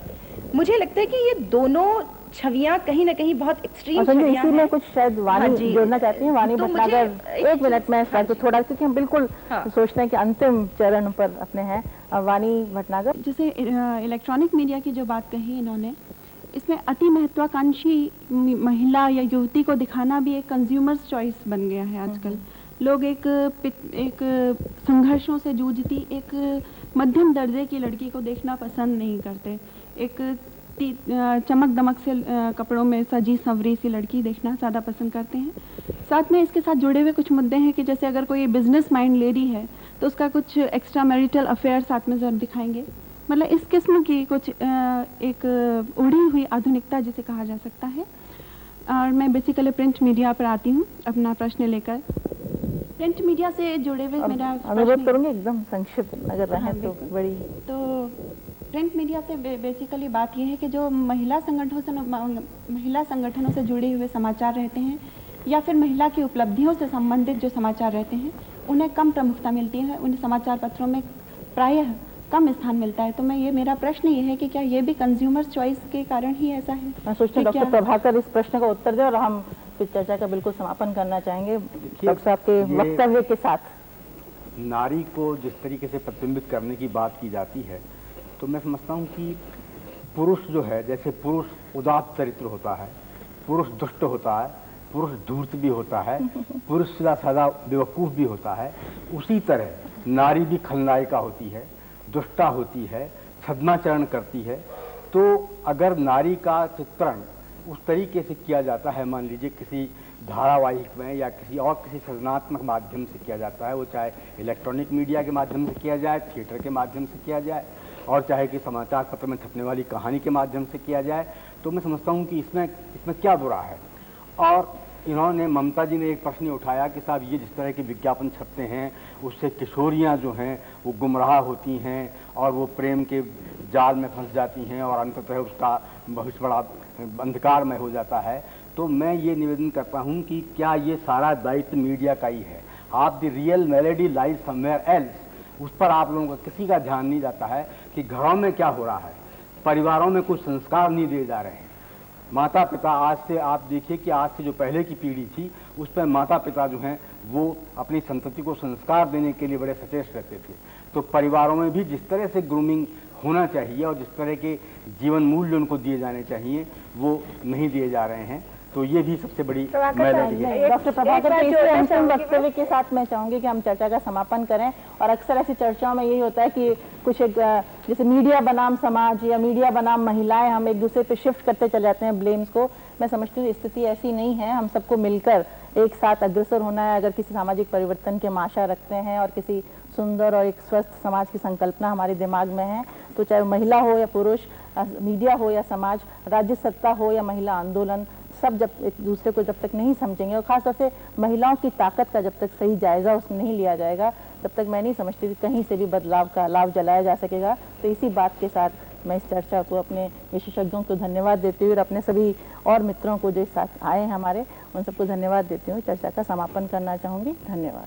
मुझे लगता है कि ये दोनों छवियां कहीं ना कहीं बहुत एक्सट्रीम छवियां हैं। में कुछ शायद वाणी जोड़ना चाहती हैं। वाणी भटनागर, एक मिनट में इस बात को थोड़ा, क्योंकि हम बिल्कुल सोचते हैं कि अंतिम चरण पर अपने हैं। वाणी भटनागर, जैसे इलेक्ट्रॉनिक मीडिया की जो बात कही इन्होंने, इसमें अति महत्वाकांक्षी महिला या युवती को दिखाना भी एक कंज्यूमर्स चॉइस बन गया है आजकल। लोग एक संघर्षों से जूझती एक मध्यम दर्जे की लड़की को देखना पसंद नहीं करते, एक चमक दमक से कपड़ों में सजी संवरी सी लड़की देखना ज़्यादा पसंद करते हैं। साथ में इसके साथ जुड़े हुए कुछ मुद्दे हैं कि जैसे अगर कोई बिजनेस माइंड लेडी है तो उसका कुछ एक्स्ट्रा मैरिटल अफेयर साथ में ज़रूर दिखाएंगे। मतलब इस किस्म की कुछ एक उड़ी हुई आधुनिकता जिसे कहा जा सकता है। और मैं बेसिकली प्रिंट मीडिया पर आती हूँ अपना प्रश्न लेकर। प्रिंट मीडिया से जुड़े हुए मेरा अनुरोध करूँगी एकदम संक्षिप्त अगर रहें तो बड़ी। तो प्रिंट मीडिया से बेसिकली बात यह है कि जो महिला संगठनों से जुड़े हुए समाचार रहते हैं या फिर महिला की उपलब्धियों से संबंधित जो समाचार रहते हैं उन्हें कम प्रमुखता मिलती है। उन समाचार पत्रों में प्रायः कम स्थान मिलता है। तो मैं ये मेरा प्रश्न ये है कि क्या ये भी कंज्यूमर चॉइस के कारण ही ऐसा है? मैं सोचती हूँ डॉक्टर प्रभाकर इस प्रश्न का उत्तर दें और हम फिर चर्चा का बिल्कुल समापन करना चाहेंगे डॉक्टर साहब के वक्तव्य के साथ। नारी को जिस तरीके से प्रतिबिंबित करने की बात की जाती है, तो मैं समझता हूँ कि पुरुष जो है, जैसे पुरुष उदात्त चरित्र होता है, पुरुष दुष्ट होता है, पुरुष धूर्त भी होता है, पुरुष सीधा साधा बेवकूफ़ भी होता है, उसी तरह नारी भी खलनायिका होती है, दुष्टा होती है, छद्माचरण करती है। तो अगर नारी का चित्रण उस तरीके से किया जाता है, मान लीजिए किसी धारावाहिक में या किसी और किसी सृजनात्मक माध्यम से किया जाता है, वो चाहे इलेक्ट्रॉनिक मीडिया के माध्यम से किया जाए, थिएटर के माध्यम से किया जाए, और चाहे कि समाचार पत्र में छपने वाली कहानी के माध्यम से किया जाए, तो मैं समझता हूँ कि इसमें क्या बुरा है। और इन्होंने, ममता जी ने एक प्रश्न उठाया कि साहब ये जिस तरह के विज्ञापन छपते हैं उससे किशोरियाँ जो हैं वो गुमराह होती हैं और वो प्रेम के जाल में फंस जाती हैं और अंततः उसका भविष्य बड़ा अंधकारमय हो जाता है। तो मैं ये निवेदन करता हूँ कि क्या ये सारा दायित्व मीडिया का ही है? आप the real melody lies somewhere else, उस पर आप लोगों का किसी का ध्यान नहीं जाता है कि घरों में क्या हो रहा है, परिवारों में कुछ संस्कार नहीं दिए जा रहे हैं। माता पिता, आज से आप देखिए कि आज से जो पहले की पीढ़ी थी उस पर माता पिता जो हैं वो अपनी संतति को संस्कार देने के लिए बड़े सचेत रहते थे। तो परिवारों में भी जिस तरह से ग्रूमिंग होना चाहिए और जिस तरह के जीवन मूल्य उनको दिए जाने चाहिए वो नहीं दिए जा रहे हैं। तो ये भी सबसे बड़ी मेलेडी है। डॉक्टर प्रभाकर के इस अंतिम वक्तव्य के साथ मैं चाहूंगी कि हम चर्चा का समापन करें। और अक्सर ऐसी चर्चाओं में यही होता है कि कुछ एक जैसे मीडिया बनाम समाज या मीडिया बनाम महिलाएं, हम एक दूसरे पे शिफ्ट करते चले जाते हैं ब्लेम्स को। मैं समझती हूँ स्थिति ऐसी नहीं है, हम सबको मिलकर एक साथ अग्रसर होना है। अगर किसी सामाजिक परिवर्तन के आशा रखते हैं और किसी सुंदर और एक स्वस्थ समाज की संकल्पना हमारे दिमाग में है, तो चाहे महिला हो या पुरुष, मीडिया हो या समाज, राज्य सत्ता हो या महिला आंदोलन, सब जब एक दूसरे को जब तक नहीं समझेंगे और खासतौर से महिलाओं की ताकत का जब तक सही जायजा उसमें नहीं लिया जाएगा, तब तक मैं नहीं समझती कि कहीं से भी बदलाव का लाभ जलाया जा सकेगा। तो इसी बात के साथ मैं इस चर्चा को अपने विशेषज्ञों को धन्यवाद देती हूँ और अपने सभी और मित्रों को जो इस साथ आए हैं हमारे, उन सबको धन्यवाद देती हूँ। चर्चा का समापन करना चाहूँगी। धन्यवाद।